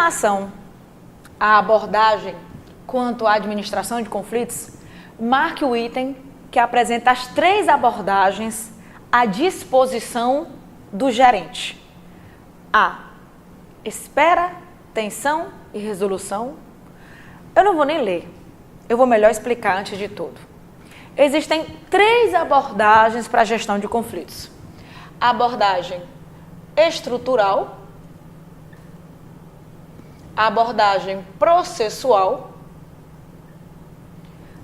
relação à abordagem quanto à administração de conflitos, marque o item que apresenta as 3 abordagens à disposição do gerente. A. Espera, tensão e resolução. Eu não vou nem ler, eu vou melhor explicar antes de tudo. Existem 3 abordagens para a gestão de conflitos. A abordagem estrutural, a abordagem processual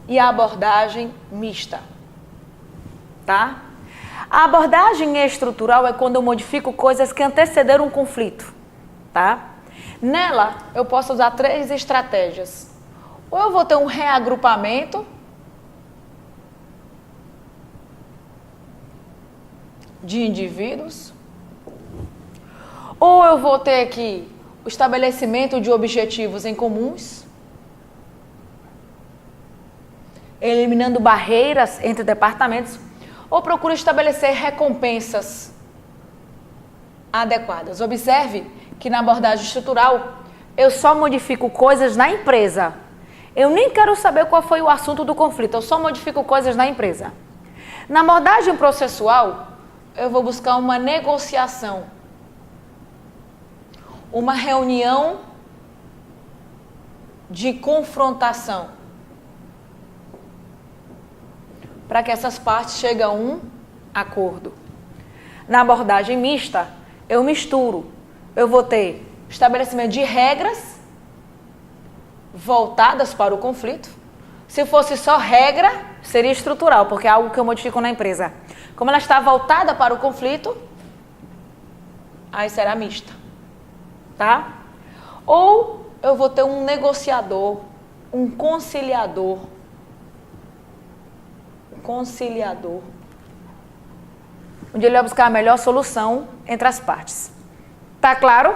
e a abordagem mista, tá? A abordagem estrutural é quando eu modifico coisas que antecederam um conflito, tá? Nela, eu posso usar 3 estratégias. Ou eu vou ter um reagrupamento de indivíduos, ou eu vou ter aqui o estabelecimento de objetivos em comuns, eliminando barreiras entre departamentos, ou procuro estabelecer recompensas adequadas. Observe que na abordagem estrutural, eu só modifico coisas na empresa. Eu nem quero saber qual foi o assunto do conflito, eu só modifico coisas na empresa. Na abordagem processual, eu vou buscar uma negociação, uma reunião de confrontação, para que essas partes cheguem a um acordo. Na abordagem mista, eu misturo. Eu vou ter estabelecimento de regras voltadas para o conflito. Se fosse só regra, seria estrutural, porque é algo que eu modifico na empresa. Como ela está voltada para o conflito, aí será mista, tá? Ou eu vou ter um negociador, um conciliador, onde ele vai buscar a melhor solução entre as partes. Tá claro?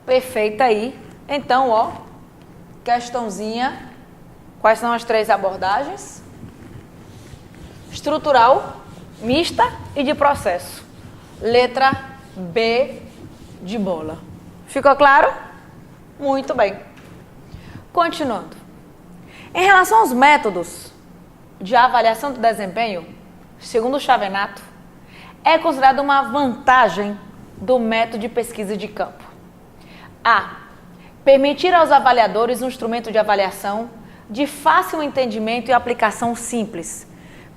Perfeito aí. Então, ó, questãozinha. Quais são as 3 abordagens? Estrutural, mista e de processo. Letra B de bola. Ficou claro? Muito bem. Continuando. Em relação aos métodos de avaliação do desempenho, segundo o Chavenato, é considerada uma vantagem do método de pesquisa de campo. A. Permitir aos avaliadores um instrumento de avaliação de fácil entendimento e aplicação simples.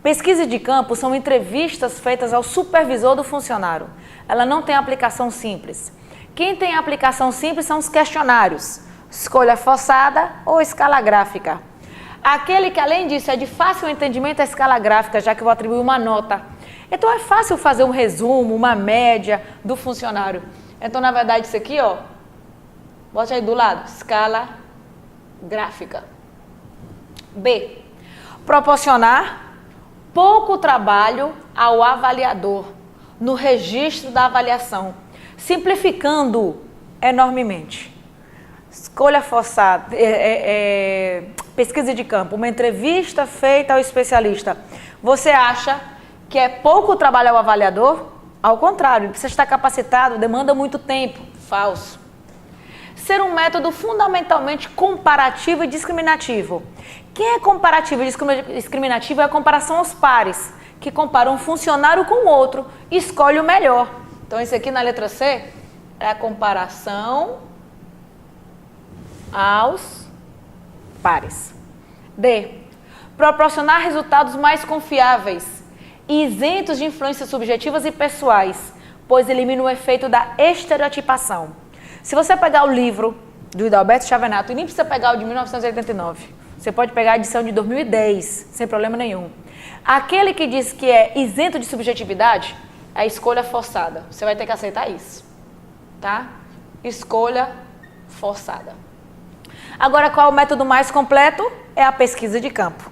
Pesquisa de campo são entrevistas feitas ao supervisor do funcionário. Ela não tem aplicação simples. Quem tem aplicação simples são os questionários, escolha forçada ou escala gráfica. Aquele que, além disso, é de fácil entendimento é a escala gráfica, já que eu vou atribuir uma nota. Então, é fácil fazer um resumo, uma média do funcionário. Então, na verdade, isso aqui, ó, bote aí do lado, escala gráfica. B. Proporcionar pouco trabalho ao avaliador no registro da avaliação, simplificando enormemente. Escolha forçada, pesquisa de campo, uma entrevista feita ao especialista. Você acha que é pouco trabalho ao avaliador? Ao contrário, ele precisa estar capacitado, demanda muito tempo. Falso. Ser um método fundamentalmente comparativo e discriminativo. Quem é comparativo e discriminativo é a comparação aos pares, que comparam um funcionário com o outro e escolhe o melhor. Então, esse aqui na letra C é a comparação aos pares. D. Proporcionar resultados mais confiáveis e isentos de influências subjetivas e pessoais, pois elimina o efeito da estereotipação. Se você pegar o livro do Hidalberto Chavenato, e nem precisa pegar o de 1989, você pode pegar a edição de 2010, sem problema nenhum. Aquele que diz que é isento de subjetividade é a escolha forçada. Você vai ter que aceitar isso, tá? Escolha forçada. Agora, qual é o método mais completo? É a pesquisa de campo.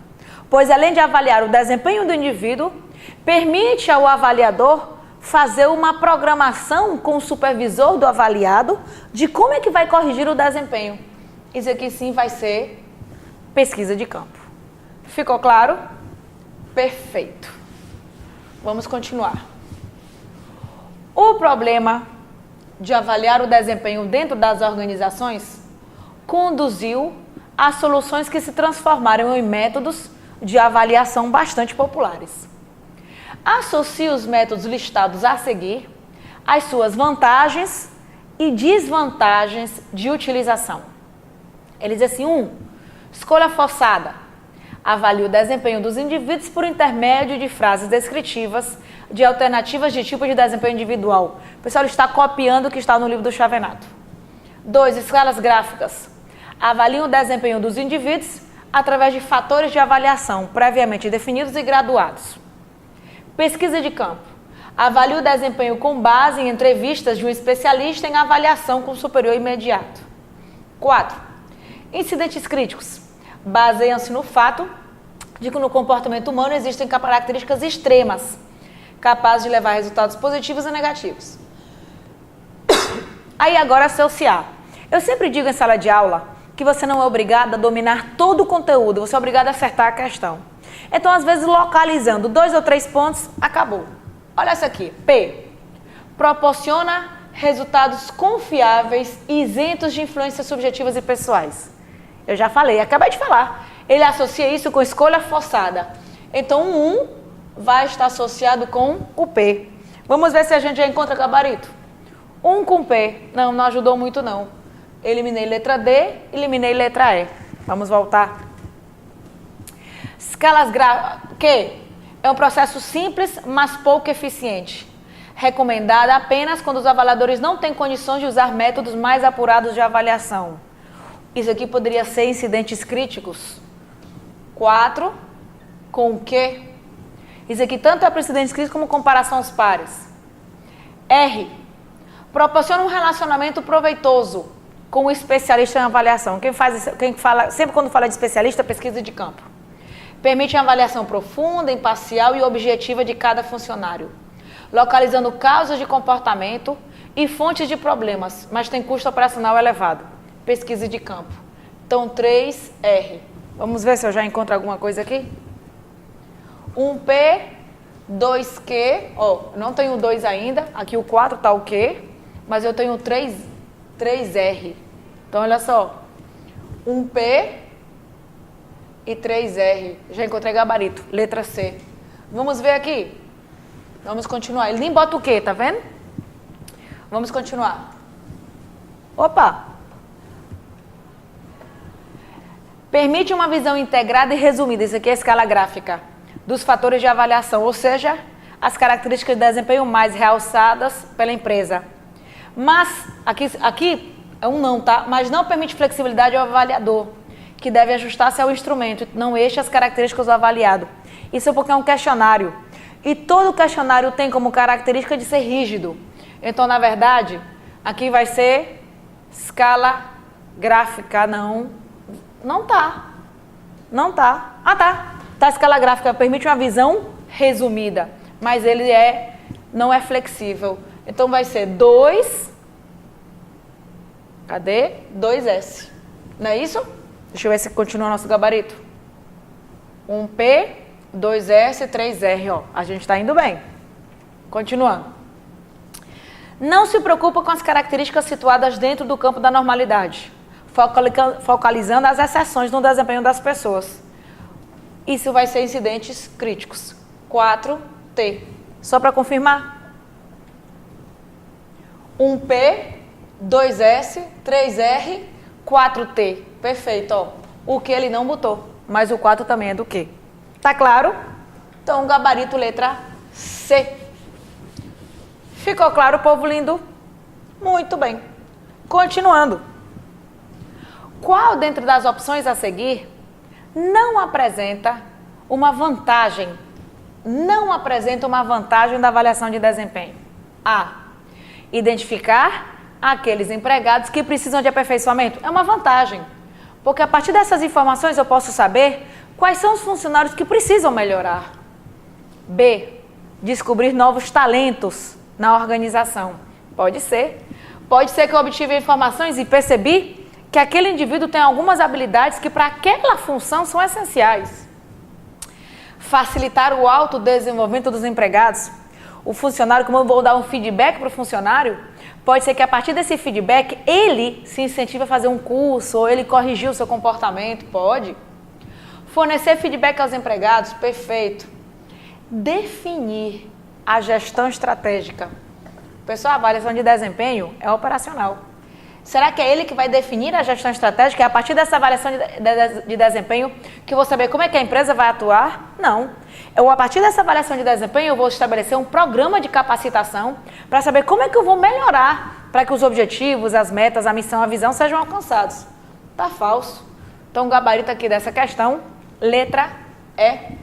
Pois, além de avaliar o desempenho do indivíduo, permite ao avaliador fazer uma programação com o supervisor do avaliado de como é que vai corrigir o desempenho. Isso aqui sim vai ser pesquisa de campo. Ficou claro? Perfeito. Vamos continuar. O problema de avaliar o desempenho dentro das organizações conduziu a soluções que se transformaram em métodos de avaliação bastante populares. Associe os métodos listados a seguir às suas vantagens e desvantagens de utilização. Ele diz assim: escolha forçada. Avalie o desempenho dos indivíduos por intermédio de frases descritivas de alternativas de tipo de desempenho individual. O pessoal está copiando o que está no livro do Chavenato. 2. Escalas gráficas. Avalie o desempenho dos indivíduos através de fatores de avaliação previamente definidos e graduados. Pesquisa de campo. Avalie o desempenho com base em entrevistas de um especialista em avaliação com superior imediato. 4. Incidentes críticos. Baseiam-se no fato de que no comportamento humano existem características extremas, capazes de levar a resultados positivos e negativos. Aí agora associar. Eu sempre digo em sala de aula que você não é obrigado a dominar todo o conteúdo, você é obrigado a acertar a questão. Então, às vezes, localizando 2 ou 3 pontos, acabou. Olha essa aqui. P. Proporciona resultados confiáveis e isentos de influências subjetivas e pessoais. Eu já falei, acabei de falar. Ele associa isso com escolha forçada. Então, o 1 vai estar associado com o P. Vamos ver se a gente já encontra gabarito. 1 com P. Não, não ajudou muito não. Eliminei letra D, eliminei letra E. Vamos voltar. Escalas gráficas. Q. É um processo simples, mas pouco eficiente. Recomendada apenas quando os avaliadores não têm condições de usar métodos mais apurados de avaliação. Isso aqui poderia ser incidentes críticos. 4 com o Q. Isso aqui tanto é para incidentes críticos como comparação aos pares. R. Proporciona um relacionamento proveitoso com o especialista em avaliação. Quem fala, sempre quando fala de especialista, pesquisa de campo. Permite uma avaliação profunda, imparcial e objetiva de cada funcionário, localizando causas de comportamento e fontes de problemas, mas tem custo operacional elevado. Pesquisa de campo. Então, 3R. Vamos ver se eu já encontro alguma coisa aqui? 1P, 2Q. Não tenho 2 ainda. Aqui o 4 está o Q, mas eu tenho 3R. Então, olha só. 1P e 3R. Já encontrei gabarito. Letra C. Vamos ver aqui. Vamos continuar. Ele nem bota o Q, tá vendo? Vamos continuar. Opa! Permite uma visão integrada e resumida, isso aqui é a escala gráfica, dos fatores de avaliação, ou seja, as características de desempenho mais realçadas pela empresa. Mas, aqui é um não, tá? Mas não permite flexibilidade ao avaliador, que deve ajustar-se ao instrumento, não as características do avaliado. Isso é porque é um questionário. E todo questionário tem como característica de ser rígido. Então, na verdade, aqui vai ser escala gráfica, Não tá. Não tá. Ah, tá. Tá, a escala gráfica permite uma visão resumida, mas ele não é flexível. Então vai ser 2. Cadê? 2S. Não é isso? Deixa eu ver se continua nosso gabarito. 1P, 2S, 3R, ó. A gente está indo bem. Continuando. Não se preocupa com as características situadas dentro do campo da normalidade, focalizando as exceções no desempenho das pessoas. Isso vai ser incidentes críticos. 4T. Só para confirmar. 1P, 2S, 3R, 4T. Perfeito, ó. O que ele não botou, mas o 4 também é do que. Tá claro? Então, gabarito letra C. Ficou claro, povo lindo? Muito bem. Continuando. Qual dentre das opções a seguir não apresenta uma vantagem? Não apresenta uma vantagem da avaliação de desempenho. A. Identificar aqueles empregados que precisam de aperfeiçoamento. É uma vantagem, porque a partir dessas informações eu posso saber quais são os funcionários que precisam melhorar. B. Descobrir novos talentos na organização. Pode ser. Pode ser que eu obtive informações e percebi que aquele indivíduo tem algumas habilidades que para aquela função são essenciais. Facilitar o autodesenvolvimento dos empregados. O funcionário, como eu vou dar um feedback para o funcionário, Pode ser que a partir desse feedback, ele se incentive a fazer um curso ou ele corrigir o seu comportamento, pode. Fornecer feedback aos empregados, perfeito. Definir a gestão estratégica. Pessoal, a avaliação de desempenho é operacional. Será que é ele que vai definir a gestão estratégica? É a partir dessa avaliação de desempenho que eu vou saber como é que a empresa vai atuar? Não. A partir dessa avaliação de desempenho, eu vou estabelecer um programa de capacitação para saber como é que eu vou melhorar para que os objetivos, as metas, a missão, a visão sejam alcançados. Tá falso. Então, o gabarito aqui dessa questão, letra E.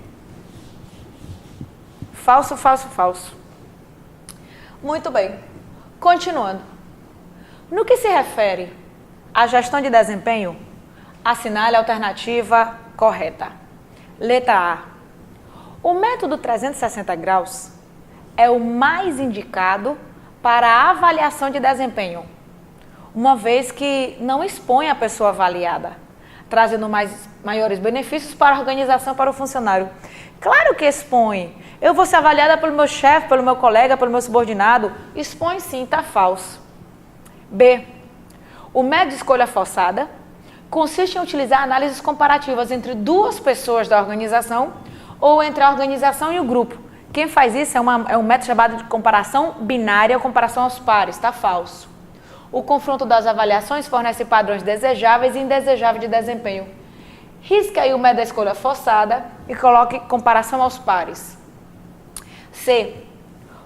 Falso, falso, falso. Muito bem. Continuando. No que se refere à gestão de desempenho, assinale a alternativa correta. Letra A. O método 360 graus é o mais indicado para a avaliação de desempenho, uma vez que não expõe a pessoa avaliada, trazendo maiores benefícios para a organização, para o funcionário. Claro que expõe. Eu vou ser avaliada pelo meu chefe, pelo meu colega, pelo meu subordinado. Expõe sim, está falso. B. O método de escolha forçada consiste em utilizar análises comparativas entre duas pessoas da organização ou entre a organização e o grupo. Quem faz isso é um método chamado de comparação binária ou comparação aos pares. Está falso. O confronto das avaliações fornece padrões desejáveis e indesejáveis de desempenho. Risque aí o método da escolha forçada e coloque comparação aos pares. C.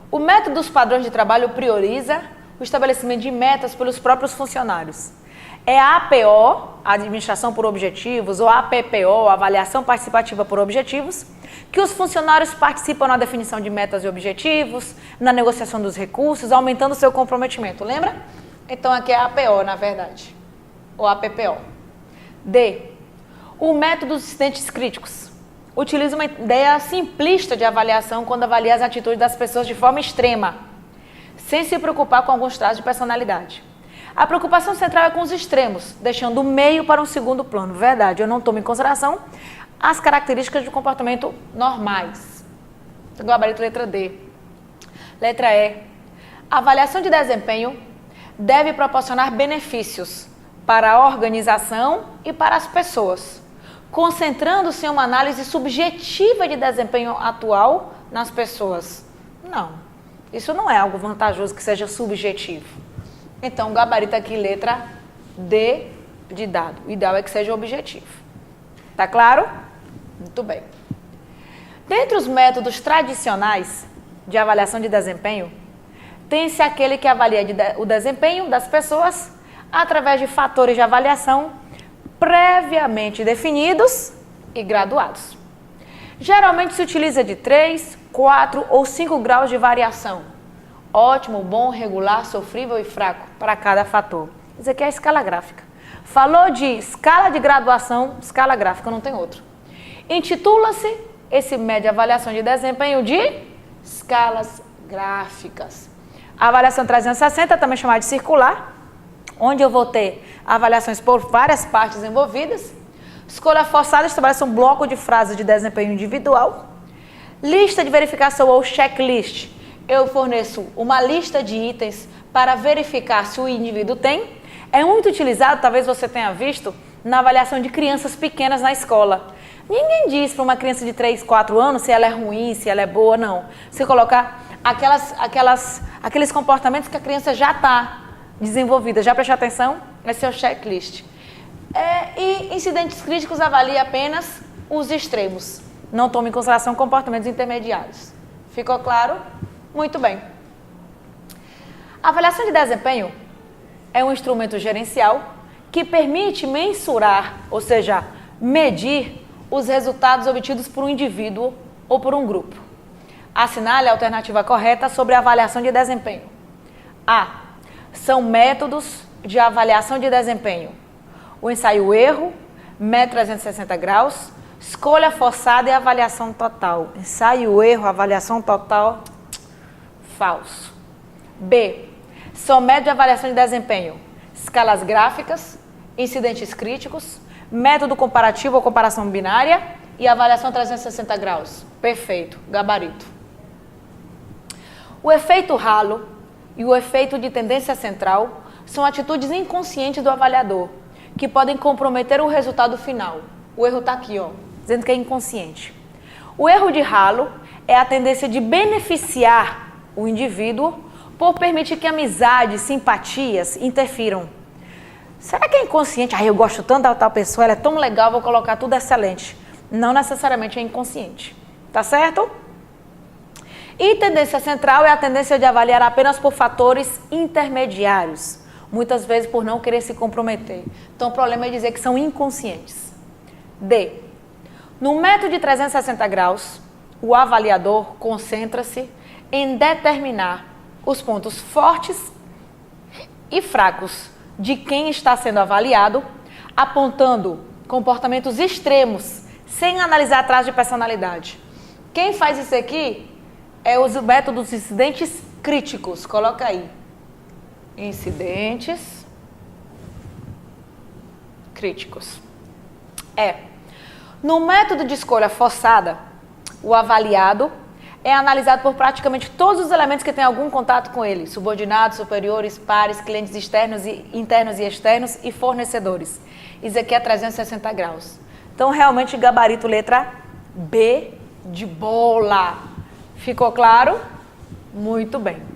O método dos padrões de trabalho prioriza o estabelecimento de metas pelos próprios funcionários. É a APO, a Administração por Objetivos, ou a APPO, a Avaliação Participativa por Objetivos, que os funcionários participam na definição de metas e objetivos, na negociação dos recursos, aumentando o seu comprometimento. Lembra? Então aqui é a APO, na verdade, ou a APPO. D. O método dos incidentes críticos. Utiliza uma ideia simplista de avaliação quando avalia as atitudes das pessoas de forma extrema, sem se preocupar com alguns traços de personalidade. A preocupação central é com os extremos, deixando o meio para um segundo plano. Verdade, eu não tomo em consideração as características de comportamento normais. Gabarito letra D. Letra E. A avaliação de desempenho deve proporcionar benefícios para a organização e para as pessoas, concentrando-se em uma análise subjetiva de desempenho atual nas pessoas. Não. Isso não é algo vantajoso que seja subjetivo. Então, o gabarito aqui, letra D de dado. O ideal é que seja objetivo. Tá claro? Muito bem. Dentre os métodos tradicionais de avaliação de desempenho, tem-se aquele que avalia o desempenho das pessoas através de fatores de avaliação previamente definidos e graduados. Geralmente se utiliza de 3, 4 ou 5 graus de variação. Ótimo, bom, regular, sofrível e fraco para cada fator. Isso aqui é a escala gráfica. Falou de escala de graduação, escala gráfica, não tem outro. Intitula-se esse método de avaliação de desempenho de escalas gráficas. A avaliação 360, também chamada de circular, onde eu vou ter avaliações por várias partes envolvidas. Escolha forçada estabelece um bloco de frases de desempenho individual. Lista de verificação ou checklist. Eu forneço uma lista de itens para verificar se o indivíduo tem. É muito utilizado, talvez você tenha visto, na avaliação de crianças pequenas na escola. Ninguém diz para uma criança de 3, 4 anos se ela é ruim, se ela é boa, não. Você colocar aqueles comportamentos que a criança já está desenvolvida. Já prestou atenção? Esse é o checklist. E incidentes críticos avalia apenas os extremos. Não toma em consideração comportamentos intermediários. Ficou claro? Muito bem. A avaliação de desempenho é um instrumento gerencial que permite mensurar, ou seja, medir os resultados obtidos por um indivíduo ou por um grupo. Assinale a alternativa correta sobre a avaliação de desempenho. A. São métodos de avaliação de desempenho: o ensaio-erro, método 360 graus, escolha forçada e avaliação total. Ensaio-erro, avaliação total, falso. B. São métodos de avaliação de desempenho: escalas gráficas, incidentes críticos, método comparativo ou comparação binária e avaliação 360 graus. Perfeito, gabarito. O efeito halo e o efeito de tendência central são atitudes inconscientes do avaliador, que podem comprometer o resultado final. O erro está aqui, ó, dizendo que é inconsciente. O erro de Halo é a tendência de beneficiar o indivíduo por permitir que amizades, simpatias interfiram. Será que é inconsciente? Eu gosto tanto da tal pessoa, ela é tão legal, vou colocar tudo excelente. Não necessariamente é inconsciente. Tá certo? E tendência central é a tendência de avaliar apenas por fatores intermediários, muitas vezes por não querer se comprometer. Então o problema é dizer que são inconscientes. D. No método de 360 graus, o avaliador concentra-se em determinar os pontos fortes e fracos de quem está sendo avaliado, apontando comportamentos extremos, sem analisar traços de personalidade. Quem faz isso aqui é os métodos incidentes críticos. Coloca aí. Incidentes críticos. No método de escolha forçada, o avaliado é analisado por praticamente todos os elementos que têm algum contato com ele: subordinados, superiores, pares, clientes externos e internos e externos e fornecedores. Isso aqui é 360 graus. Então, realmente, gabarito letra B de bola. Ficou claro? Muito bem.